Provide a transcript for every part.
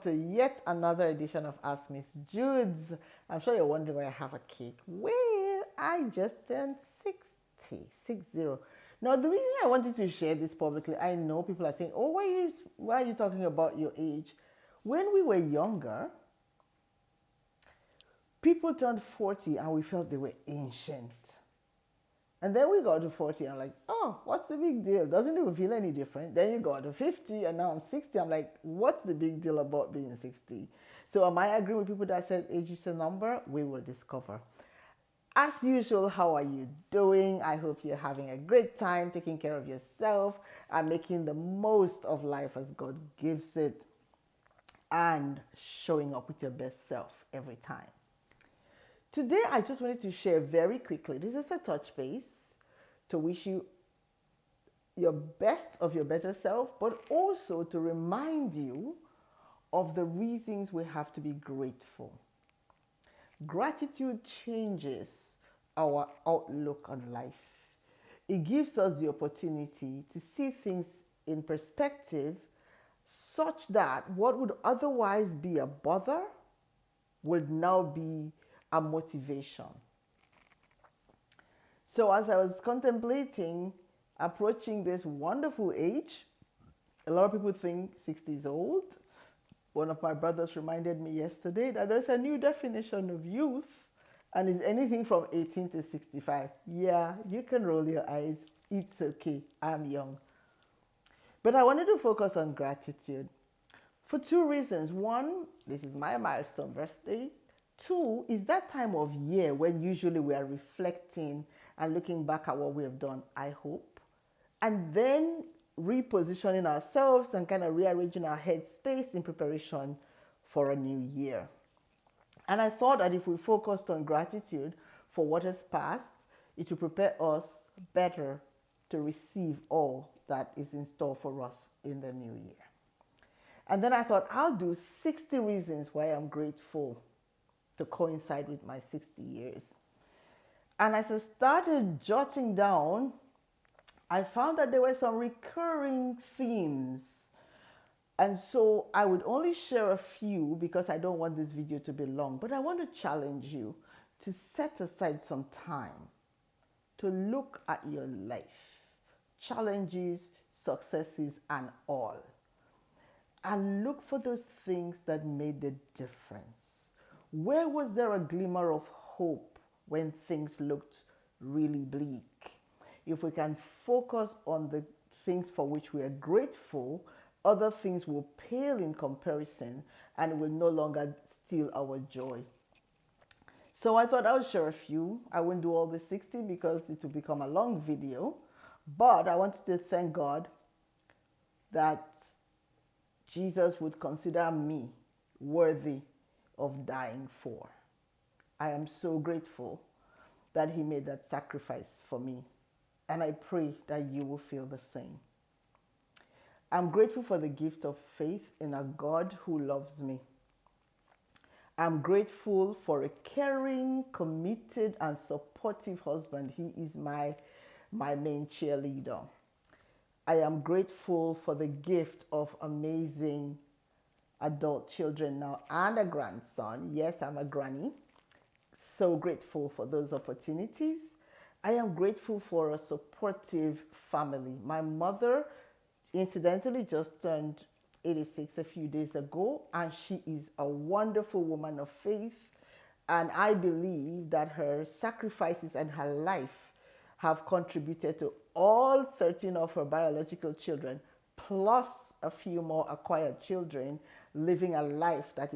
to yet another edition of Ask Miss Judes. I'm sure you're wondering why I have a cake. Well, I just turned 60. Now, the reason I wanted to share this publicly, I know people are saying, oh, why are you talking about your age? When we were younger, people turned 40 and we felt they were ancient. And then we got to 40 and I'm like, oh, what's the big deal? Doesn't even feel any different. Then you got to 50 and now I'm 60. I'm like, what's the big deal about being 60? So am I agreeing with people that said age is a number? We will discover. As usual, how are you doing? I hope you're having a great time, taking care of yourself and making the most of life as God gives it and showing up with your best self every time. Today, I just wanted to share very quickly, this is a touch base to wish you your best of your better self, but also to remind you of the reasons we have to be grateful. Gratitude changes our outlook on life. It gives us the opportunity to see things in perspective such that what would otherwise be a bother would now be a motivation. So as I was contemplating approaching this wonderful age, a lot of people think 60 is old. One of my brothers reminded me yesterday that there's a new definition of youth and it's anything from 18 to 65. Yeah, you can roll your eyes. It's okay. I'm young. But I wanted to focus on gratitude for two reasons. One, this is my milestone birthday. Two, is that time of year when usually we are reflecting and looking back at what we have done, I hope, and then repositioning ourselves and kind of rearranging our headspace in preparation for a new year. And I thought that if we focused on gratitude for what has passed, it will prepare us better to receive all that is in store for us in the new year. And then I thought I'll do 60 reasons why I'm grateful to coincide with my 60 years. And as I started jotting down, I found that there were some recurring themes. And so I would only share a few because I don't want this video to be long, but I want to challenge you to set aside some time to look at your life, challenges, successes, and all, and look for those things that made the difference. Where was there a glimmer of hope when things looked really bleak? If we can focus on the things for which we are grateful, other things will pale in comparison and will no longer steal our joy. So I thought I would share a few. I won't do all the 60 because it will become a long video, but I wanted to thank God that Jesus would consider me worthy of dying for. I am so grateful that he made that sacrifice for me, and I pray that you will feel the same. I'm grateful for the gift of faith in a God who loves me. I'm grateful for a caring, committed, and supportive husband. He is my main cheerleader. I am grateful for the gift of amazing adult children now and a grandson. Yes, I'm a granny. So grateful for those opportunities. I am grateful for a supportive family. My mother, incidentally, just turned 86 a few days ago, and she is a wonderful woman of faith. And I believe that her sacrifices and her life have contributed to all 13 of her biological children, plus a few more acquired children, living a life that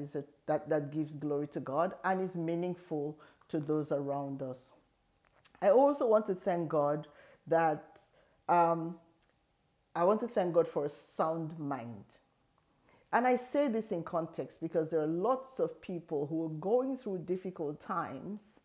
gives glory to God and is meaningful to those around us. I also want to thank God that I want to thank God for a sound mind. And I say this in context because there are lots of people who are going through difficult times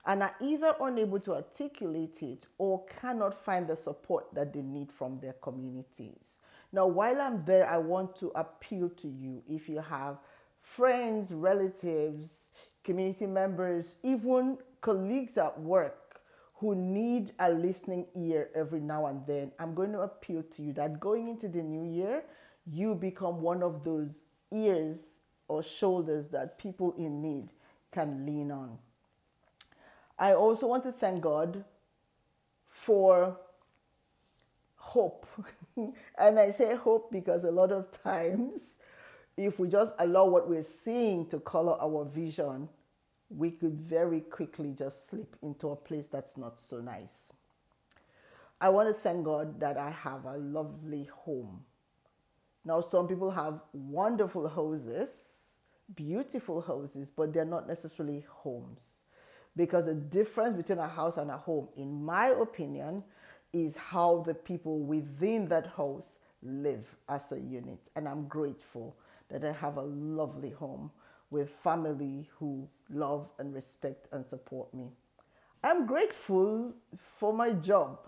and are either unable to articulate it or cannot find the support that they need from their communities. Now, while I'm there, I want to appeal to you. If you have friends, relatives, community members, even colleagues at work who need a listening ear every now and then, I'm going to appeal to you that going into the new year, you become one of those ears or shoulders that people in need can lean on. I also want to thank God for hope. And I say hope because a lot of times, if we just allow what we're seeing to color our vision, we could very quickly just slip into a place that's not so nice. I want to thank God that I have a lovely home. Now, some people have wonderful houses, beautiful houses, but they're not necessarily homes. Because the difference between a house and a home, in my opinion, is how the people within that house live as a unit. And I'm grateful that I have a lovely home with family who love and respect and support me. I'm grateful for my job.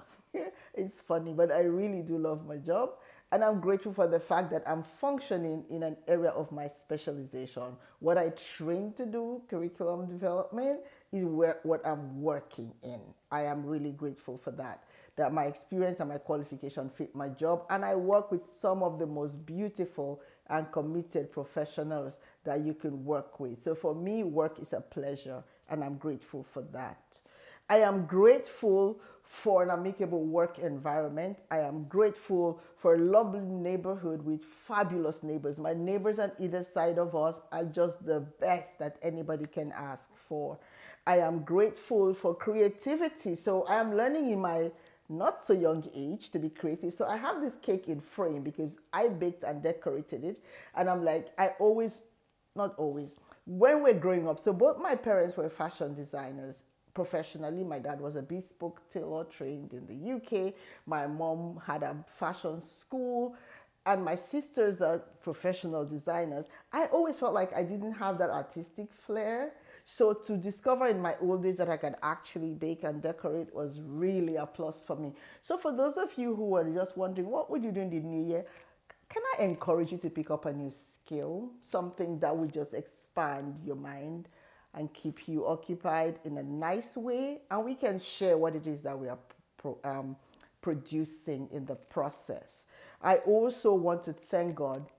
It's funny, but I really do love my job. And I'm grateful for the fact that I'm functioning in an area of my specialization. What I trained to do, curriculum development, is what I'm working in. I am really grateful for that my experience and my qualification fit my job. And I work with some of the most beautiful and committed professionals that you can work with. So for me, work is a pleasure, and I'm grateful for that. I am grateful for an amicable work environment. I am grateful for a lovely neighborhood with fabulous neighbors. My neighbors on either side of us are just the best that anybody can ask for. I am grateful for creativity. So I am learning in my not so young age to be creative. So I have this cake in frame because I baked and decorated it. And I'm like, not always, when we're growing up, so both my parents were fashion designers. Professionally, my dad was a bespoke tailor trained in the UK. My mom had a fashion school, and my sisters are professional designers. I always felt like I didn't have that artistic flair. So to discover in my old age that I can actually bake and decorate was really a plus for me. So for those of you who are just wondering, what would you do in the new year? Can I encourage you to pick up a new skill, something that would just expand your mind and keep you occupied in a nice way, and we can share what it is that we are producing in the process. I also want to thank God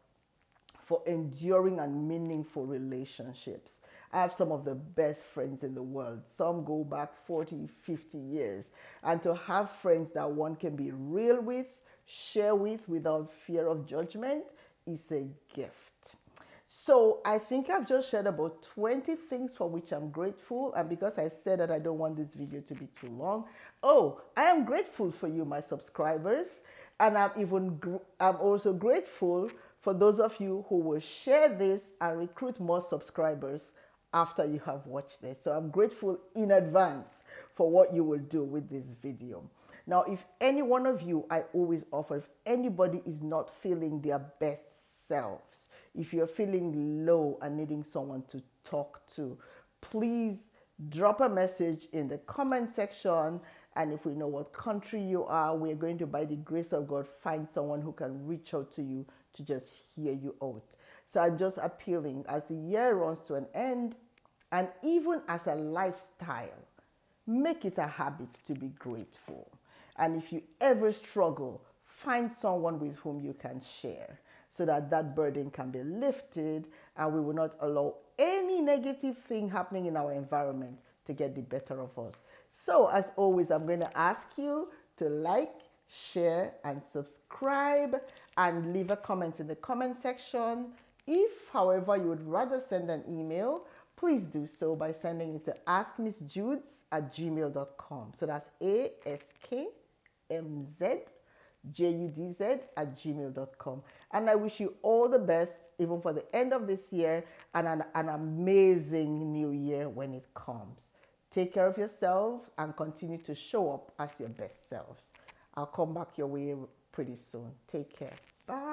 for enduring and meaningful relationships. I have some of the best friends in the world. Some go back 40, 50 years. And to have friends that one can be real with, share with without fear of judgment is a gift. So I think I've just shared about 20 things for which I'm grateful. And because I said that I don't want this video to be too long, I am grateful for you, my subscribers. And I'm also grateful for those of you who will share this and recruit more subscribers after you have watched this. So I'm grateful in advance for what you will do with this video. Now, if any one of you, I always offer, if anybody is not feeling their best selves, if you're feeling low and needing someone to talk to, please drop a message in the comment section. And if we know what country you are, we're going to, by the grace of God, find someone who can reach out to you to just hear you out. So I'm just appealing, as the year runs to an end, and even as a lifestyle, make it a habit to be grateful. And if you ever struggle, find someone with whom you can share, so that that burden can be lifted, and we will not allow any negative thing happening in our environment to get the better of us. So as always, I'm going to ask you to like, share, and subscribe, and leave a comment in the comment section. If, however, you would rather send an email, please do so by sending it to askmissjudes@gmail.com. So that's askmzjuds@gmail.com. And I wish you all the best, even for the end of this year, and an amazing new year when it comes. Take care of yourselves and continue to show up as your best selves. I'll come back your way pretty soon. Take care. Bye.